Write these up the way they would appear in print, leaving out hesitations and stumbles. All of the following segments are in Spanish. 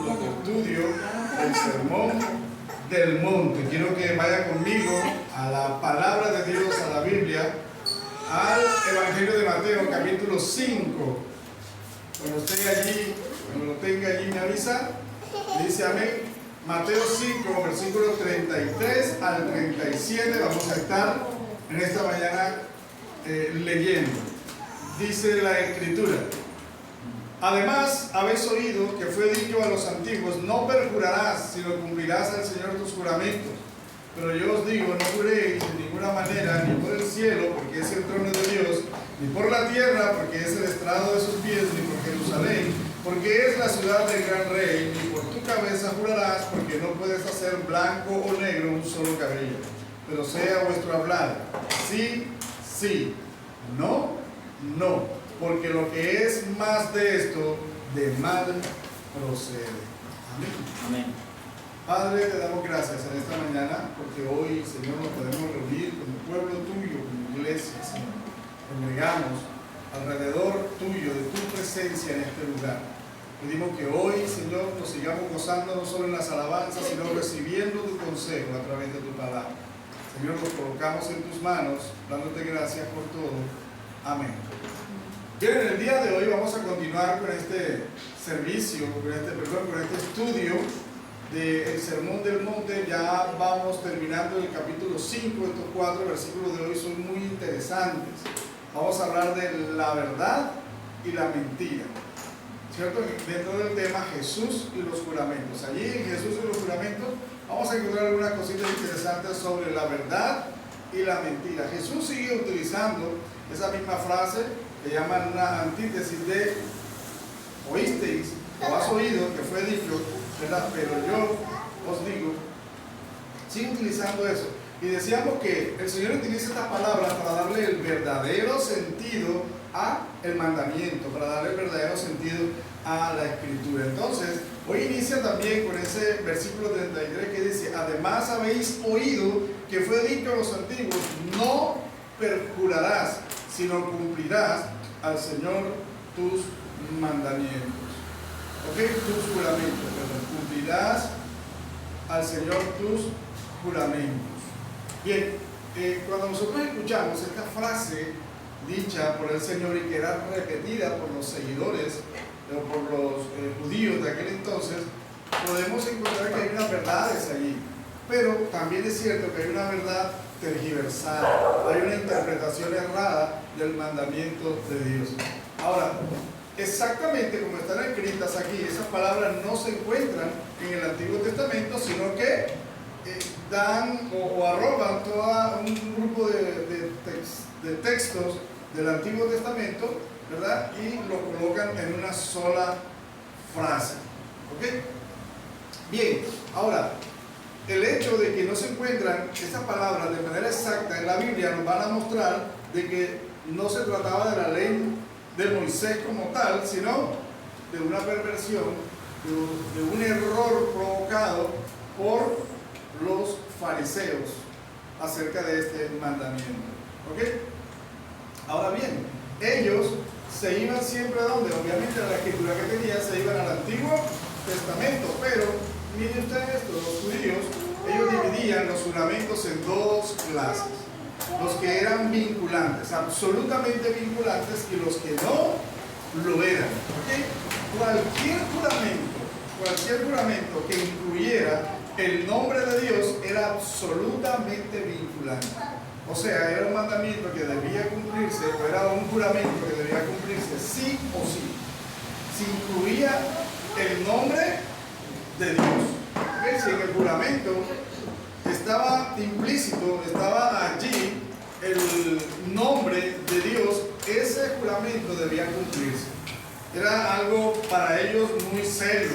nuestro estudio del Sermón del Monte. Quiero que vaya conmigo a la palabra de Dios, a la Biblia, al Evangelio de Mateo, capítulo 5. Cuando esté allí, cuando lo tenga allí, me avisa. Dice amén. Mateo 5, versículos 33 al 37. Vamos a estar en esta mañana leyendo. Dice la Escritura: además habéis oído que fue dicho a los antiguos: no perjurarás, sino cumplirás al Señor tus juramentos. Pero yo os digo, no juréis de ninguna manera, ni por el cielo, porque es el trono de Dios, ni por la tierra, porque es el estrado de sus pies, ni por Jerusalén, porque es la ciudad del gran rey, ni por tu cabeza jurarás, porque no puedes hacer blanco o negro un solo cabello. Pero sea vuestro hablar sí, sí, no, no, porque lo que es más de esto, de mal procede. Amén. Amén. Padre, te damos gracias en esta mañana, porque hoy, Señor, nos podemos reunir con el pueblo tuyo, con la iglesia, Señor. Congregamos alrededor tuyo, de tu presencia en este lugar. Pedimos que hoy, Señor, nos sigamos gozando no solo en las alabanzas, sino recibiendo tu consejo a través de tu palabra. Señor, nos colocamos en tus manos, dándote gracias por todo. Amén. Bien, en el día de hoy vamos a continuar con este servicio, con este estudio del Sermón del Monte. Ya vamos terminando el capítulo 5. Estos 4 versículos de hoy son muy interesantes. Vamos a hablar de la verdad y la mentira, ¿cierto? Dentro del tema Jesús y los juramentos. Allí en Jesús y los juramentos vamos a encontrar algunas cositas interesantes sobre la verdad y la mentira. Jesús sigue utilizando esa misma frase que llaman una antítesis de oísteis o has oído que fue dicho, ¿verdad? Pero yo os digo. Sigue utilizando eso. Y decíamos que el Señor utiliza estas palabras para darle el verdadero sentido a el mandamiento, para darle el verdadero sentido a la Escritura. Entonces, hoy inicia también con ese versículo 33 que dice: además habéis oído que fue dicho a los antiguos: no perjurarás, sino cumplirás al Señor tus mandamientos. ¿Ok? Tus juramentos, perdón. Cumplirás al Señor tus juramentos. Bien, cuando nosotros escuchamos esta frase dicha por el Señor y que era repetida por los seguidores o por los judíos de aquel entonces, podemos encontrar que hay unas verdades allí, pero también es cierto que hay una verdad tergiversada, hay una interpretación errada del mandamiento de Dios. Ahora, exactamente como están escritas aquí, esas palabras no se encuentran en el Antiguo Testamento, sino que dan o arroban todo un grupo de textos del Antiguo Testamento, ¿verdad? Y lo colocan en una sola frase. ¿Ok? Bien, ahora, el hecho de que no se encuentran estas palabras de manera exacta en la Biblia nos van a mostrar de que no se trataba de la ley de Moisés como tal, sino de una perversión, de un error provocado por los fariseos acerca de este mandamiento. ¿Ok? Ahora bien, ellos se iban siempre a donde, obviamente a la escritura que tenían, se iban al Antiguo Testamento, pero miren ustedes esto, los judíos, ellos dividían los juramentos en dos clases: los que eran vinculantes, absolutamente vinculantes, y los que no lo eran. ¿Okay? Cualquier juramento que incluyera el nombre de Dios era absolutamente vinculante. O sea, era un mandamiento que debía cumplirse, o era un juramento que debía cumplirse sí o sí. Si incluía el nombre de Dios. ¿Okay? Si en el juramento estaba implícito, estaba allí el nombre de Dios, ese juramento debía cumplirse. Era algo para ellos muy serio,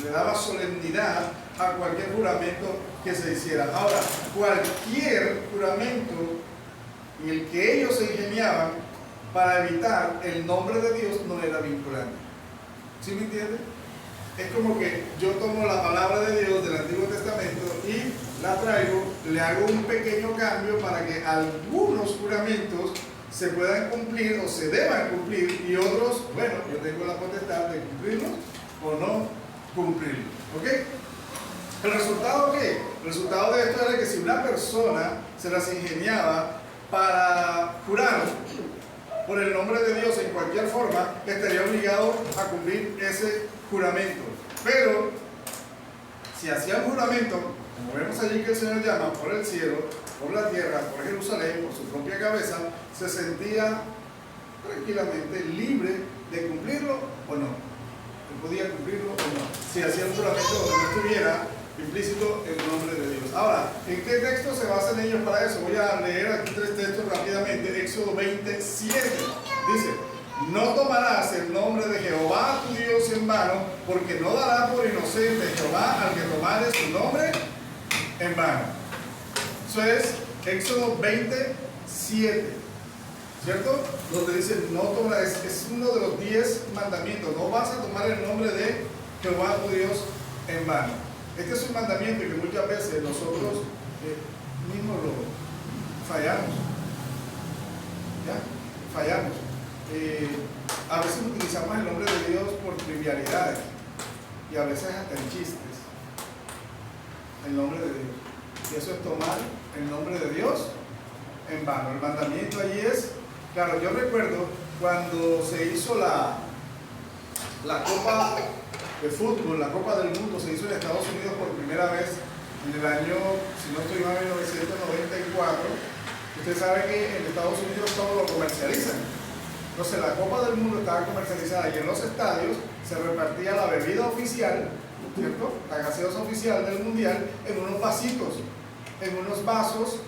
le daba solemnidad a cualquier juramento que se hiciera. Ahora, cualquier juramento y el que ellos se ingeniaban para evitar el nombre de Dios no era vinculante. ¿Sí me entienden? Es como que yo tomo la palabra de Dios del Antiguo Testamento y la traigo, le hago un pequeño cambio para que algunos juramentos se puedan cumplir o se deban cumplir, y otros, bueno, yo tengo la potestad de cumplirlos o no cumplirlo. ¿Ok? ¿El resultado qué? El resultado de esto era que si una persona se las ingeniaba para jurar por el nombre de Dios en cualquier forma, estaría obligado a cumplir ese juramento. Pero si hacía un juramento, como vemos allí que el Señor llama, por el cielo, por la tierra, por Jerusalén, por su propia cabeza, se sentía tranquilamente libre de cumplirlo o no. Él podía cumplirlo o no. Si hacía un juramento donde no estuviera implícito el nombre de Dios. Ahora, ¿en qué texto se basan ellos para eso? Voy a leer aquí 3 textos rápidamente. Éxodo 27 dice: no tomarás el nombre de Jehová tu Dios en vano, porque no dará por inocente Jehová al que tomare su nombre en vano. Eso es Éxodo 27, ¿cierto? Donde dice, no tomarás, es uno de los 10 mandamientos. No vas a tomar el nombre de Jehová tu Dios en vano. Este es un mandamiento que muchas veces nosotros mismos lo fallamos. ¿Ya? Fallamos. A veces utilizamos el nombre de Dios por trivialidades y a veces hasta en chistes. El nombre de Dios. Y eso es tomar el nombre de Dios en vano. El mandamiento allí es, claro, yo recuerdo cuando se hizo la Copa de fútbol, la Copa del Mundo se hizo en Estados Unidos por primera vez en el año, si no estoy mal, 1994. Usted sabe que en Estados Unidos todo lo comercializan. Entonces la Copa del Mundo estaba comercializada y en los estadios se repartía la bebida oficial, ¿cierto? La gaseosa oficial del mundial en unos vasitos, en unos vasos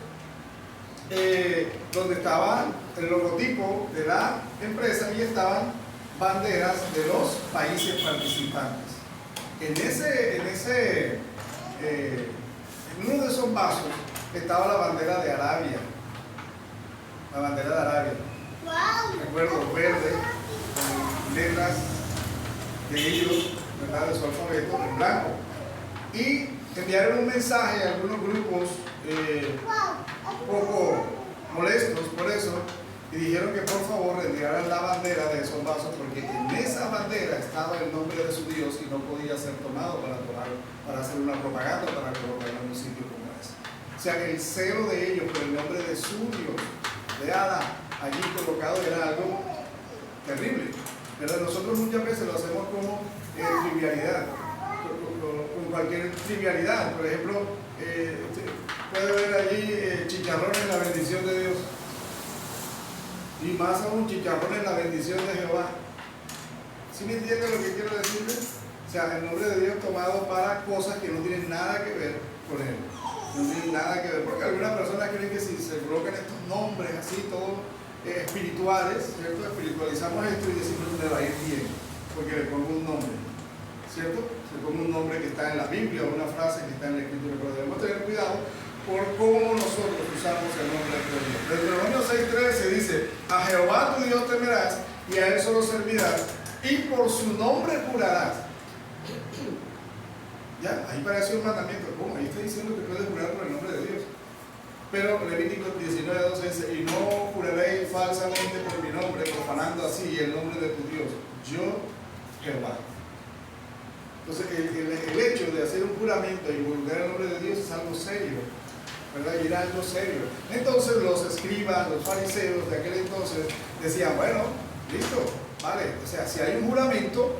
donde estaba el logotipo de la empresa y estaban banderas de los países participantes. En uno de esos vasos estaba la bandera de Arabia. La bandera de Arabia. Recuerdo, verde, con letras de ellos, ¿verdad? De su alfabeto, en blanco. Y enviaron un mensaje a algunos grupos un poco molestos por eso, y dijeron que por favor retiraran la bandera de esos vasos porque en esa bandera estaba el nombre de su Dios y no podía ser tomado para hacer una propaganda, para colocarlo en un sitio como ese. O sea, el celo de ellos por el nombre de su Dios, de Adá, allí colocado, era algo terrible. Pero nosotros muchas veces lo hacemos como trivialidad, con cualquier trivialidad. Por ejemplo, puede ver allí chicharrones en la bendición de Dios. Y más aún chicharrones en la bendición de Jehová. ¿Sí me entienden lo que quiero decirles? O sea, el nombre de Dios tomado para cosas que no tienen nada que ver con Él. No tienen nada que ver, porque algunas personas creen que si se colocan estos nombres así, todos espirituales, ¿cierto? Espiritualizamos esto y decimos me va a ir bien, porque le pongo un nombre, ¿cierto? Se pongo un nombre que está en la Biblia o una frase que está en la Escritura, pero debemos tener cuidado por cómo nosotros usamos el nombre de Dios. Deuteronomio 6:13 dice: a Jehová tu Dios temerás y a él solo servirás y por su nombre jurarás. Ya, ahí parece un mandamiento. ¿Cómo? Ahí está diciendo que puedes jurar por el nombre de Dios. Pero Levítico 19:12 dice: y no juraréis falsamente por mi nombre, profanando así el nombre de tu Dios, yo Jehová. Entonces el hecho de hacer un juramento y involucrar el nombre de Dios es algo serio, ¿verdad? Y era algo serio. Entonces los escribas, los fariseos de aquel entonces decían: bueno, listo, vale, o sea, si hay un juramento,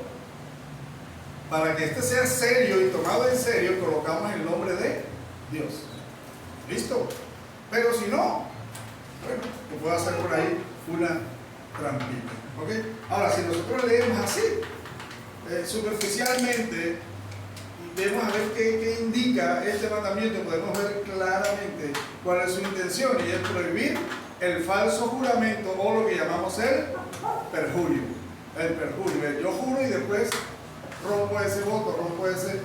para que este sea serio y tomado en serio, colocamos el nombre de Dios. Listo. Pero si no, bueno, te puedo hacer por ahí una trampita. ¿Ok? Ahora, si nosotros leemos así, superficialmente, y vemos a ver qué indica este mandamiento, podemos ver claramente cuál es su intención, y es prohibir el falso juramento o lo que llamamos el perjurio. El perjurio. Yo juro y después rompo ese voto, rompo ese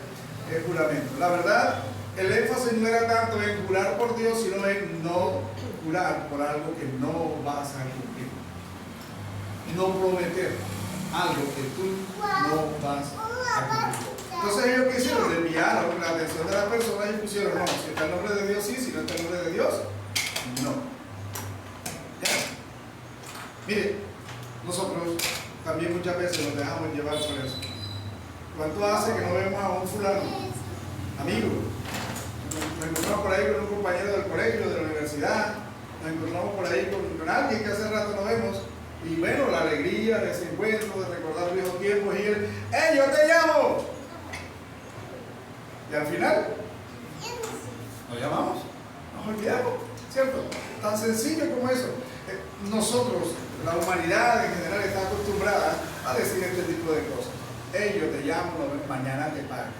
juramento. La verdad, el énfasis no era tanto en jurar por Dios, sino en no jurar por algo que no vas a cumplir. No prometer algo que tú no vas a cumplir. Entonces ellos que hicieron, desviaron la atención de la persona y pusieron: no, si está el nombre de Dios sí, si no está el nombre de Dios, no. ¿Ya? Mire, nosotros también muchas veces nos dejamos llevar por eso. ¿Cuánto hace que no vemos a un fulano? Amigo. Nos encontramos por ahí con un compañero del colegio, de la universidad. Nos encontramos por ahí con alguien que hace rato no vemos. Y bueno, la alegría de ese encuentro, de recordar viejos tiempos y él, ¡hey, yo te llamo! Y al final, nos llamamos, nos olvidamos, ¿cierto? Tan sencillo como eso. Nosotros, la humanidad en general está acostumbrada a decir este tipo de cosas. Hey, yo te llamo, mañana te pago.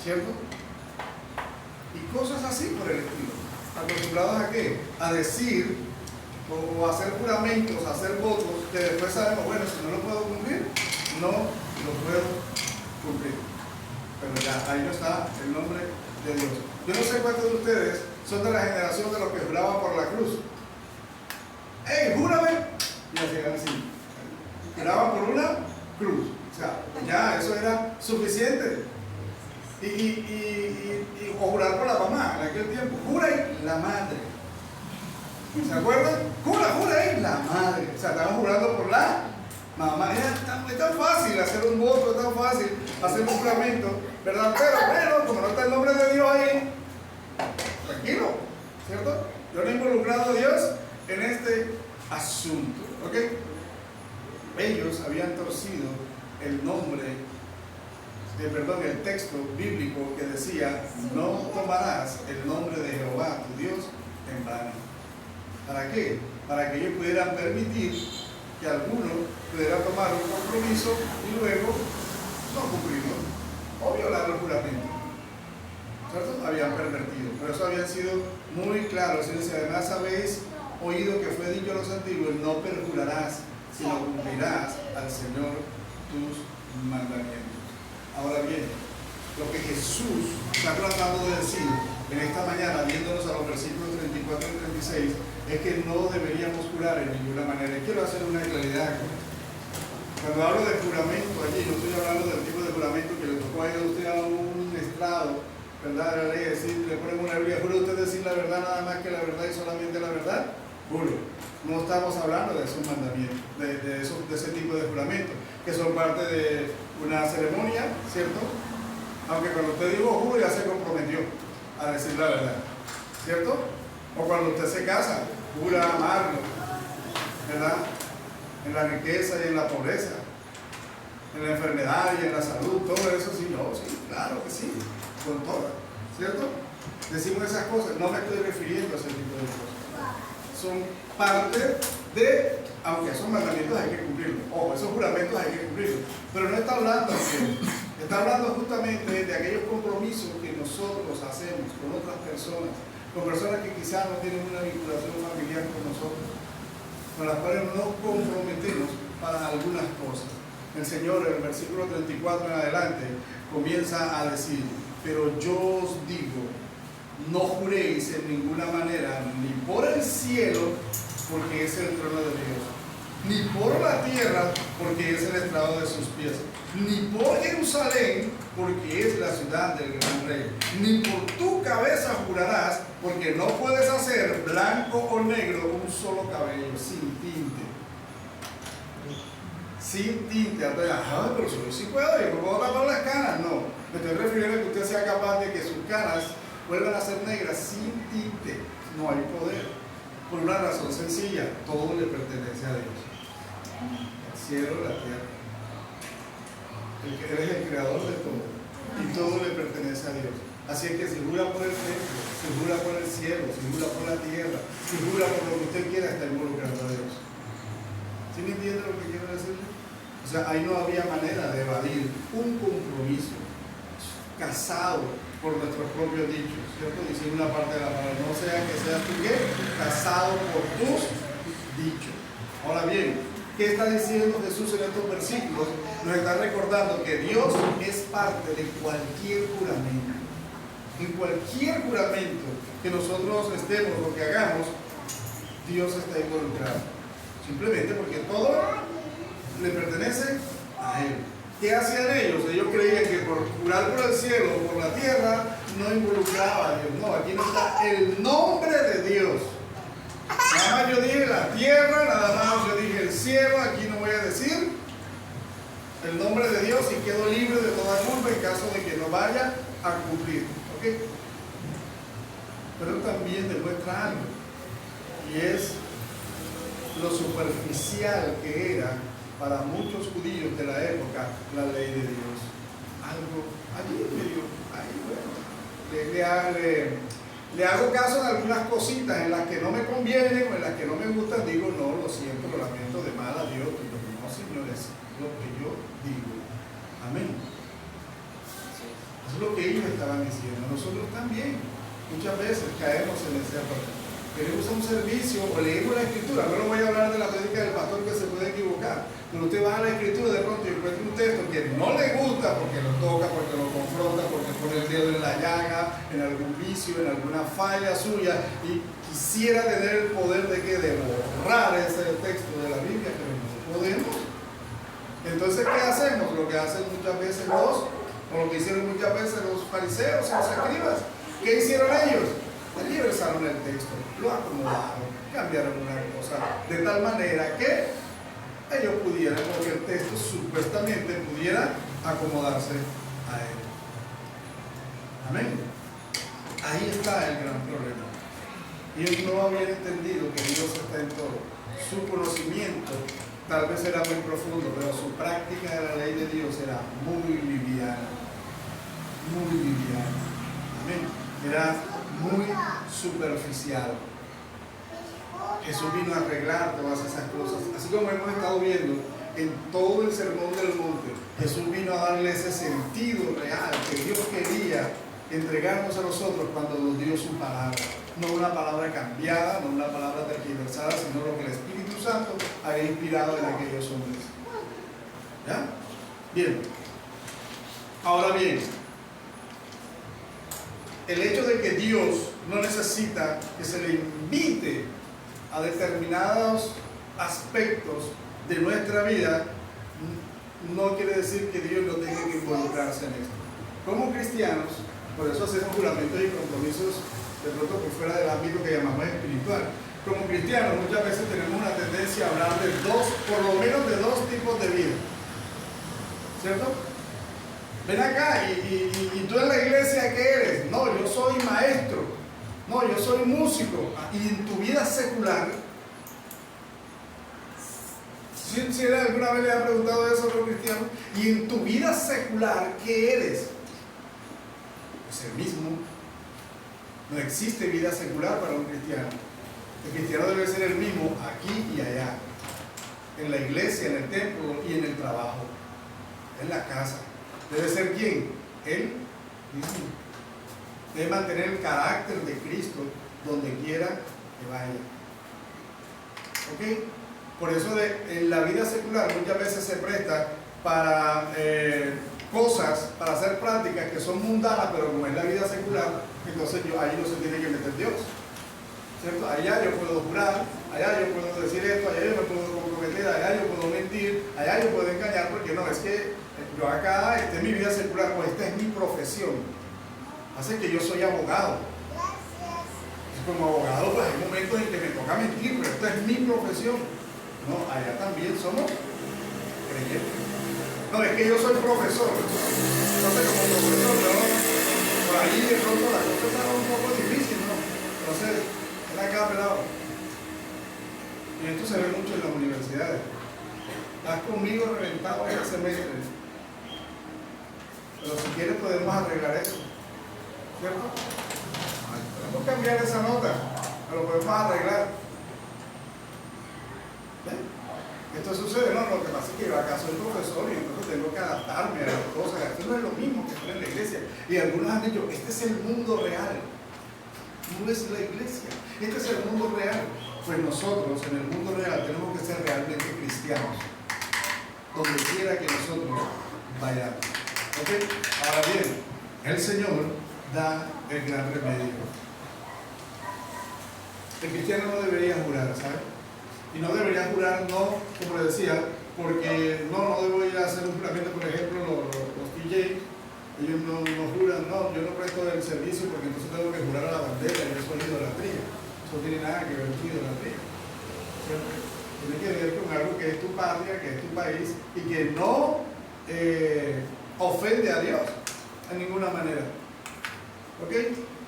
¿Cierto? Y cosas así por el estilo. ¿Acostumbrados a qué? A decir o a hacer juramentos, a hacer votos que después sabemos, bueno, si no lo puedo cumplir, no lo puedo cumplir. Pero ya, ahí no está el nombre de Dios. Yo no sé cuántos de ustedes son de la generación de los que juraban por la cruz. ¡Ey, júrame! Y hacían así. Juraban por una cruz. O sea, ya eso era suficiente. O jurar por la mamá en aquel tiempo. Jura y la madre. ¿Se acuerdan? Jura y la madre. O sea, estaban jurando por la mamá. Es tan fácil hacer un voto, es tan fácil hacer un juramento, ¿verdad? Pero bueno, como no está el nombre de Dios ahí, tranquilo, ¿cierto? Yo no he involucrado a Dios en este asunto, ¿ok? Ellos habían torcido el nombre, el texto bíblico que decía, no tomarás el nombre de Jehová, tu Dios, en vano. ¿Para qué? Para que ellos pudieran permitir que alguno pudiera tomar un compromiso y luego no cumplirlo o violar el juramento. ¿Cierto? Habían pervertido. Por eso habían sido muy claros. Y además habéis oído que fue dicho a los antiguos, no perjurarás, sino cumplirás al Señor tus mandamientos. Ahora bien, lo que Jesús está tratando de decir en esta mañana, viéndonos a los versículos 34 y 36, es que no deberíamos jurar en ninguna manera. Y quiero hacer una claridad. Cuando hablo de juramento allí, no estoy hablando del tipo de juramento que le tocó a usted a un estrado, ¿verdad? La ley decir, le ponen una Biblia, ¿jura usted decir la verdad, nada más que la verdad y solamente la verdad? Juro. No estamos hablando de esos mandamientos, de ese tipo de juramentos, que son parte de una ceremonia, ¿cierto? Aunque cuando usted dijo juro, ya se comprometió a decir la verdad, ¿cierto? O cuando usted se casa, jura amarlo, ¿verdad? En la riqueza y en la pobreza, en la enfermedad y en la salud, todo eso sí, no, sí, claro que sí, con todas, ¿cierto? Decimos esas cosas, no me estoy refiriendo a ese tipo de cosas. Son parte de, aunque esos mandamientos hay que cumplirlos, ojo, esos juramentos hay que cumplirlos, pero no está hablando de, está hablando justamente de aquellos compromisos que nosotros hacemos con otras personas, con personas que quizás no tienen una vinculación familiar con nosotros, con las cuales nos comprometemos para algunas cosas. El Señor en el versículo 34 en adelante comienza a decir, pero yo os digo, no juréis en ninguna manera, ni por el cielo, porque es el trono de Dios, ni por la tierra, porque es el estrado de sus pies, ni por Jerusalén, porque es la ciudad del gran rey, ni por tu cabeza jurarás, porque no puedes hacer blanco o negro un solo cabello sin tinte. Sin tinte. Ajá, pero yo sí puedo, yo me puedo tapar las canas. No, me estoy refiriendo a que usted sea capaz de que sus canas vuelvan a ser negras sin tinte. No hay poder. Por una razón sencilla, todo le pertenece a Dios. El cielo y la tierra. Él es el creador de todo. Y todo le pertenece a Dios. Así es que si jura por el templo, si jura por el cielo, si jura por la tierra, si jura por lo que usted quiera, está involucrando a Dios. ¿Sí me entiende lo que quiero decirle? O sea, ahí no había manera de evadir un compromiso casado por nuestros propios dichos, ¿cierto? Dice una parte de la palabra, no sea que seas tú ¿qué? Casado por tus dichos. Ahora bien, ¿qué está diciendo Jesús en estos versículos? Nos está recordando que Dios es parte de cualquier juramento. En cualquier juramento que nosotros estemos o que hagamos, Dios está involucrado. Simplemente porque todo le pertenece a Él. ¿Qué hacían ellos? Ellos creían que por jurar por el cielo o por la tierra no involucraba a Dios. No, aquí no está el nombre de Dios. Nada más yo dije la tierra, nada más yo dije el cielo, aquí no voy a decir el nombre de Dios y quedo libre de toda culpa en caso de que no vaya a cumplir. ¿Ok? Pero también demuestra algo, y es lo superficial que era para muchos judíos de la época la ley de Dios. Algo allí medio, ahí bueno, le hago caso en algunas cositas en las que no me convienen o en las que no me gustan, digo no, lo siento, lo lamento, de mal a Dios, digo no, señores, lo que yo digo. Amén. Eso es lo que ellos estaban diciendo. Nosotros también muchas veces caemos en ese error. Queremos un servicio o leemos la escritura. No voy a hablar de la prédica del pastor que se puede equivocar, pero usted va a la escritura de pronto y encuentra un texto que no le gusta porque lo toca, porque lo confronta, porque pone el dedo en la llaga, en algún vicio, en alguna falla suya, y quisiera tener el poder de que de borrar ese texto de la Biblia, pero no podemos. Entonces, ¿qué hacemos? Lo que hacen muchas veces o lo que hicieron muchas veces los fariseos y los escribas. ¿Qué hicieron ellos? Tergiversaron el texto, lo acomodaron, cambiaron una cosa de tal manera que ellos pudieran, porque el texto supuestamente pudiera acomodarse a él. Amén. Ahí está el gran problema. Ellos no habían entendido que Dios está en todo. Su conocimiento tal vez era muy profundo, pero su práctica de la ley de Dios era muy liviana. Muy liviana. Amén. Era muy superficial. Jesús vino a arreglar todas esas cosas. Así como hemos estado viendo en todo el sermón del monte, Jesús vino a darle ese sentido real que Dios quería entregarnos a nosotros cuando nos dio su palabra. No una palabra cambiada, no una palabra tergiversada, sino lo que el Espíritu Santo había inspirado en aquellos hombres. ¿Ya? Bien. Ahora bien, el hecho de que Dios no necesita que se le invite a determinados aspectos de nuestra vida no quiere decir que Dios no tenga que involucrarse en esto. Como cristianos, por eso hacemos juramentos y compromisos de pronto por fuera del ámbito que llamamos espiritual. Como cristianos muchas veces tenemos una tendencia a hablar de por lo menos de dos tipos de vida. ¿Cierto? Ven acá y tú en la iglesia, ¿qué eres? No, yo soy maestro. No, yo soy músico. Y en tu vida secular, si alguna vez le ha preguntado eso a otro cristiano, y en tu vida secular, ¿qué eres? Pues el mismo. No existe vida secular para un cristiano. El cristiano debe ser el mismo aquí y allá, en la iglesia, en el templo y en el trabajo, en la casa. Debe ser ¿quién? Él mismo. Debe mantener el carácter de Cristo donde quiera que vaya. ¿Ok? Por eso en la vida secular muchas veces se presta para cosas, para hacer prácticas que son mundanas, pero como es la vida secular, entonces ahí no se tiene que meter Dios. ¿Cierto? Allá yo puedo jurar, allá yo puedo decir esto, allá yo me puedo comprometer, allá yo puedo mentir, allá yo puedo engañar, porque no, es que yo acá, esta es mi vida secular, o esta es mi profesión. Hace que yo soy abogado. Como abogado, pues hay momentos en que me toca mentir, pero esta es mi profesión. No, allá también somos creyentes. No, es que yo soy profesor. Entonces, como profesor, por ahí de pronto la cosa está un poco difícil, ¿no? Entonces, ven acá, pelado. Y esto se ve mucho en las universidades. Estás conmigo reventado en el semestre. Pero si quieres podemos arreglar eso. ¿Cierto? Podemos cambiar esa nota, pero lo podemos arreglar. ¿Ven? Esto sucede, no, lo que pasa es que yo acá soy profesor y entonces tengo que adaptarme a las cosas. Esto no es lo mismo que estar en la iglesia. Y algunos han dicho, este es el mundo real. No es la iglesia, este es el mundo real. Pues nosotros en el mundo real tenemos que ser realmente cristianos, donde quiera que nosotros vayamos. ¿Ok? Ahora bien, el Señor da el gran remedio. El cristiano no debería jurar, ¿sabes? Y no debería jurar, no, como le decía, porque no debo ir a hacer un juramento, por ejemplo, los DJ, ellos no juran, no, yo no presto el servicio porque entonces tengo que jurar a la bandera y eso es idolatría. Eso no tiene nada que ver con idolatría. ¿Cierto? Tiene que ver con algo que es tu patria, que es tu país y que no ofende a Dios en ninguna manera. ¿Ok?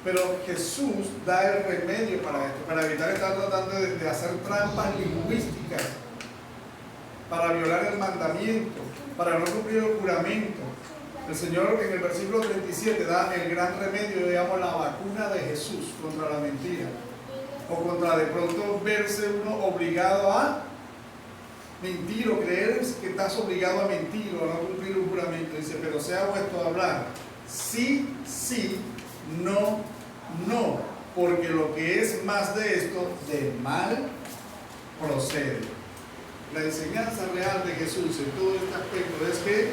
Pero Jesús da el remedio para esto, para evitar estar tratando de hacer trampas lingüísticas, para violar el mandamiento, para no cumplir el juramento. El Señor en el versículo 37 da el gran remedio, digamos, la vacuna de Jesús contra la mentira, o contra de pronto verse uno obligado a mentir o creer que estás obligado a mentir o a no cumplir un juramento. Dice, pero sea vuestro hablar sí, sí, no, no, porque lo que es más de esto, de mal procede. La enseñanza real de Jesús en todo este aspecto es que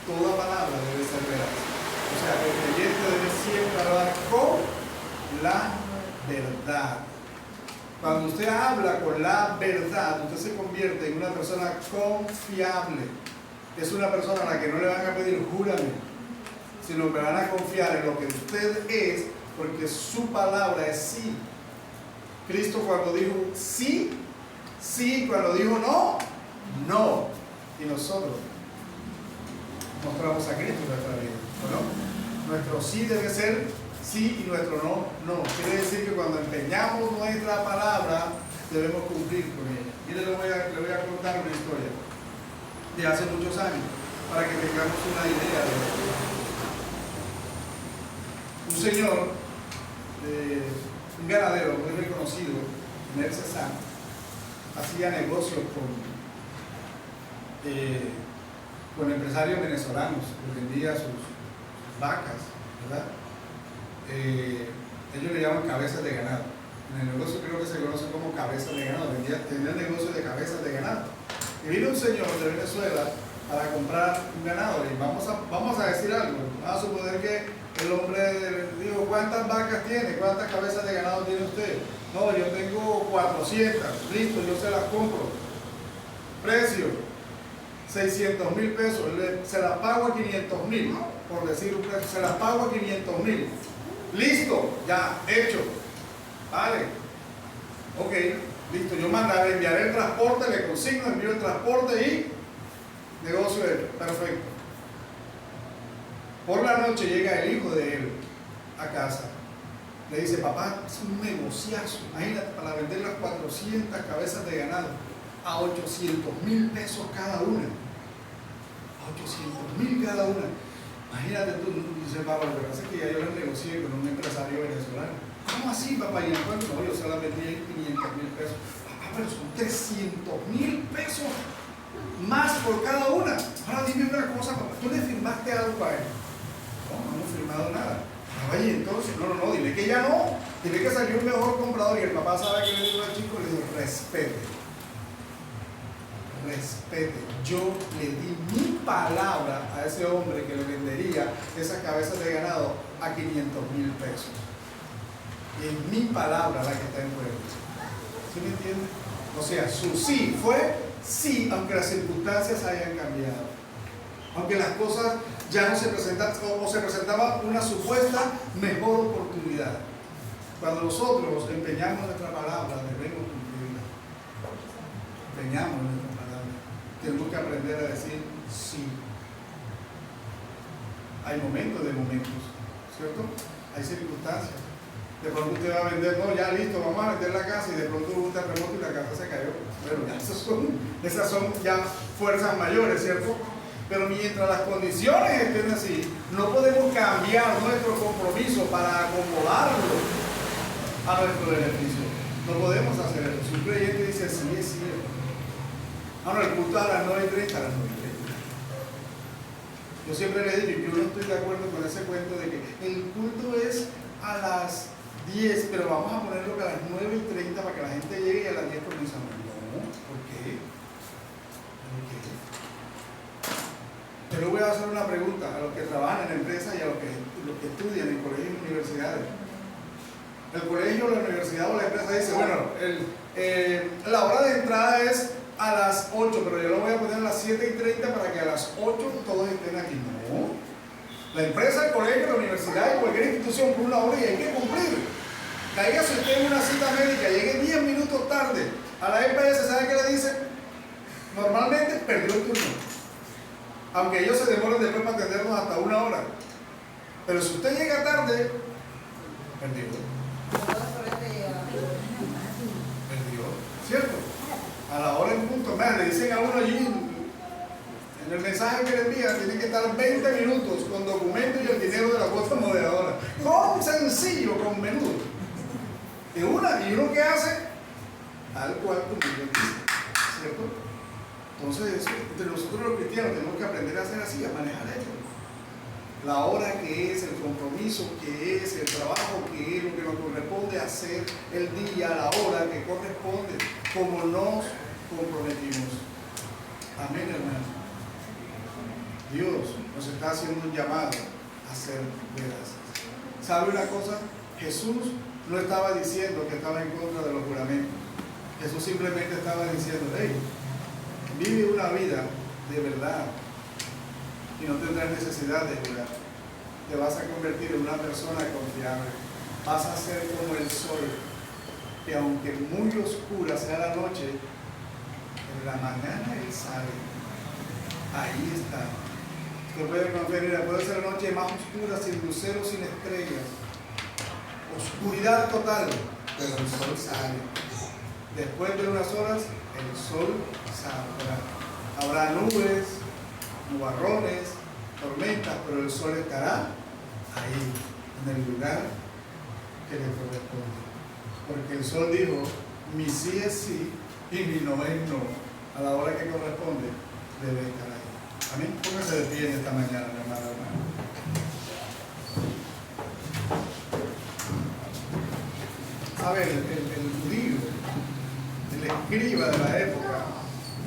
toda palabra debe ser real. O sea, el creyente debe siempre hablar con la verdad. Cuando usted habla con la verdad, usted se convierte en una persona confiable. Es una persona a la que no le van a pedir juramento, sino que van a confiar en lo que usted es, porque su palabra es sí. Cristo cuando dijo sí, sí, cuando dijo no, no. Y nosotros mostramos a Cristo en nuestra vida, ¿no? Nuestro sí debe ser sí y nuestro no, no. Quiere decir que cuando empeñamos nuestra palabra, debemos cumplir con ella. Mire, le voy a contar una historia de hace muchos años, para que tengamos una idea de esto. Un señor, un ganadero muy reconocido, Nel Cesar, hacía negocios con empresarios venezolanos, que vendía sus vacas, ¿verdad? Ellos le llaman cabezas de ganado. En el negocio creo que se conoce como cabezas de ganado. Tenía el negocio de cabezas de ganado. Y vino un señor de Venezuela para comprar un ganado. Y vamos a decir algo. Vamos a suponer que el hombre dijo, ¿cuántas vacas tiene? ¿Cuántas cabezas de ganado tiene usted? No, yo tengo 400. Listo, yo se las compro. Precio, 600,000 pesos. Se las pago a 500,000, por decir un precio. Se las pago a 500,000. Listo, ya, hecho. Vale. Ok, listo. Yo mandaré, enviaré el transporte, le consigno, envío el transporte y negocio hecho. Perfecto. Por la noche llega el hijo de él a casa. Le dice, papá, es un negociazo. Imagínate, para vender las 400 cabezas de ganado a 800,000 pesos cada una. A 800,000 cada una. Imagínate tú, dice papá, lo que pasa es que ya yo las negocié con un empresario venezolano. ¿Cómo así, papá? Y en cuánto, no, yo se las vendí en 500,000 pesos. Papá, pero son 300,000 pesos más por cada una. Ahora dime una cosa, papá, ¿tú le firmaste algo a él? No, no hemos firmado nada. Oye, entonces, no, dile que ya no. Dile que salió un mejor comprador. Y el papá sabe que le dijo al chico, le dijo, respete. Yo le di mi palabra a ese hombre que le vendería esas cabezas de ganado a 500,000 pesos. Y es mi palabra la que está en juego. ¿Sí me entiende? O sea, su sí fue sí, aunque las circunstancias hayan cambiado. Aunque las cosas ya no se presentan, o se presentaba una supuesta mejor oportunidad. Cuando nosotros empeñamos nuestra palabra, debemos cumplirla. Empeñamos nuestra palabra. Tenemos que aprender a decir sí. Hay momentos de momentos, ¿cierto? Hay circunstancias. De pronto usted va a vender, no, ya listo, vamos a vender la casa, y de pronto hubo un terremoto y la casa se cayó. Bueno, ya esas son ya fuerzas mayores, ¿cierto? Pero mientras las condiciones estén así, no podemos cambiar nuestro compromiso para acomodarlo a nuestro beneficio. No podemos hacer eso. Si un creyente dice, sí, es cierto. Ahora, el culto a las 9:30, a las 9:30. Yo siempre le digo, yo no estoy de acuerdo con ese cuento de que el culto es a las 10, pero vamos a ponerlo que a las 9:30 para que la gente llegue y a las 10 comenzamos. No, ¿por qué? Pero voy a hacer una pregunta a los que trabajan en empresas y a los que estudian en colegios y universidades. El colegio, la universidad o la empresa dice, bueno, la hora de entrada es a las 8, pero yo lo voy a poner a las 7:30 para que a las 8 todos estén aquí. No. La empresa, el colegio, la universidad y cualquier institución por una hora y hay que cumplir. Cáigase usted en una cita médica, llegue 10 minutos tarde. A la EPS, ¿sabe qué le dice? Normalmente perdió el turno. Aunque ellos se demoren después para atendernos hasta 1 hora. Pero si usted llega tarde, perdió. Perdió, ¿cierto? A la hora en punto, le dicen a uno allí, en el mensaje que le envían, tiene que estar 20 minutos con documentos y el dinero de la cuota moderadora. Con sencillo, con menudo. Y uno que hace, tal cual como yo dice, ¿cierto? Entonces, entre nosotros los cristianos tenemos que aprender a hacer así, a manejar esto. La hora que es, el compromiso que es, el trabajo que es, lo que nos corresponde hacer, el día, la hora que corresponde, como nos comprometimos. Amén, hermano. Dios nos está haciendo un llamado a ser veraz. ¿Sabe una cosa? Jesús no estaba diciendo que estaba en contra de los juramentos. Jesús simplemente estaba diciendo, hey, vive una vida de verdad y no tendrás necesidad de jurar. Te vas a convertir en una persona confiable. Vas a ser como el sol, que aunque muy oscura sea la noche, en la mañana Él sale. Ahí está. Usted puede conferir, puede ser la noche más oscura, sin luceros, sin estrellas. Oscuridad total, pero el sol sale. Después de unas horas, el sol saldrá. Habrá nubes, nubarrones, tormentas, pero el sol estará ahí, en el lugar que le corresponde. Porque el sol dijo, mi sí es sí y mi no es no. A la hora que corresponde, debe estar ahí. Amén. Póngase de pie en esta mañana, mi amada hermana. ¿Sabe? El judío, el escriba de la época,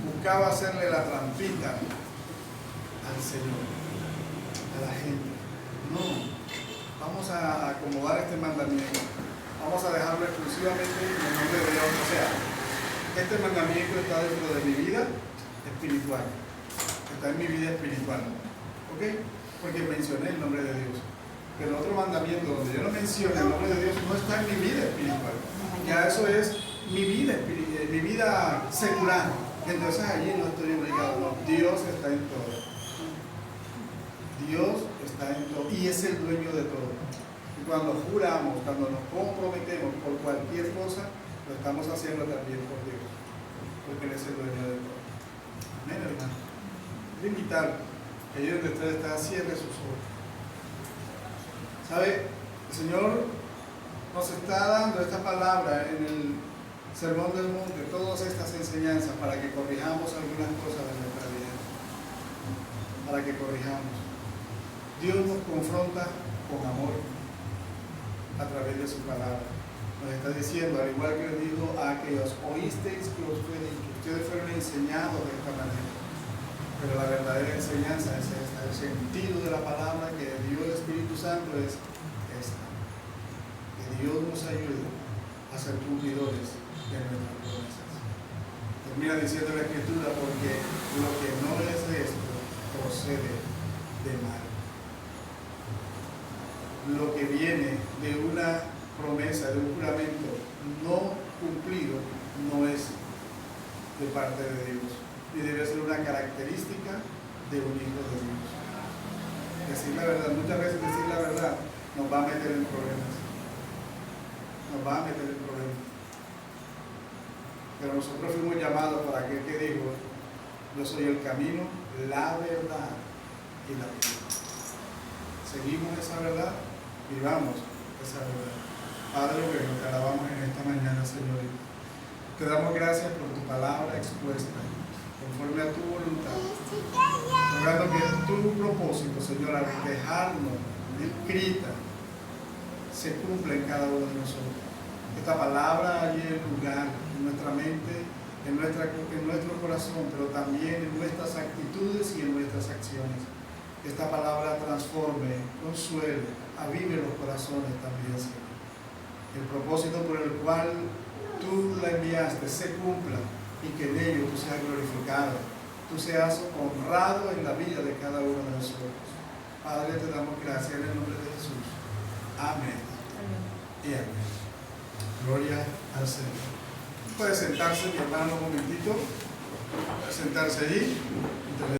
buscaba hacerle la trampita al Señor, a la gente. No, vamos a acomodar este mandamiento, vamos a dejarlo exclusivamente en el nombre de Dios. O sea, este mandamiento está dentro de mi vida espiritual, está en mi vida espiritual, ¿ok? Porque mencioné el nombre de Dios. Pero el otro mandamiento donde yo no menciono el nombre de Dios no está en mi vida espiritual. Ya eso es mi vida secular. Entonces allí no estoy obligado, no. Dios está en todo. Dios está en todo y es el dueño de todo. Y cuando juramos, cuando nos comprometemos por cualquier cosa, lo estamos haciendo también por Dios, porque Él es el dueño de todo. Amén, hermano. Quiero invitar que allí donde usted está, cierre sus ojos. ¿Sabe? El Señor nos está dando esta palabra en el Sermón del Monte, todas estas enseñanzas para que corrijamos algunas cosas de nuestra vida. Para que corrijamos. Dios nos confronta con amor a través de su palabra. Nos está diciendo, al igual que le dijo a aquellos, oísteis que os fue dicho, ustedes fueron enseñados de esta manera. Pero la verdadera enseñanza es esta, el sentido de la palabra que dio el Espíritu Santo es esta. Que Dios nos ayude a ser cumplidores de nuestras promesas. Termina diciendo la Escritura, porque lo que no es de esto procede de mal. Lo que viene de una promesa, de un juramento no cumplido, no es de parte de Dios. Y debe ser una característica de un hijo de Dios. Decir la verdad, muchas veces decir la verdad nos va a meter en problemas. Nos va a meter en problemas. Pero nosotros fuimos llamados para aquel que dijo, yo soy el camino, la verdad y la vida. Seguimos esa verdad, vivamos esa verdad. Padre bueno, te alabamos en esta mañana, Señor. Te damos gracias por tu palabra expuesta, conforme a tu voluntad, logrando que tu propósito, Señor, al dejarnos escrita, se cumpla en cada uno de nosotros. Esta palabra allí en lugar, en nuestra mente, en nuestro corazón, pero también en nuestras actitudes y en nuestras acciones. Esta palabra transforme, consuele, avive los corazones también, Señor. El propósito por el cual tú la enviaste se cumpla y que en ello tú seas glorificado, tú seas honrado en la vida de cada uno de nosotros. Padre, te damos gracias en el nombre de Jesús. Amén. Y amén. Gloria al Señor. Puede sentarse, mi hermano, un momentito. Puede sentarse allí.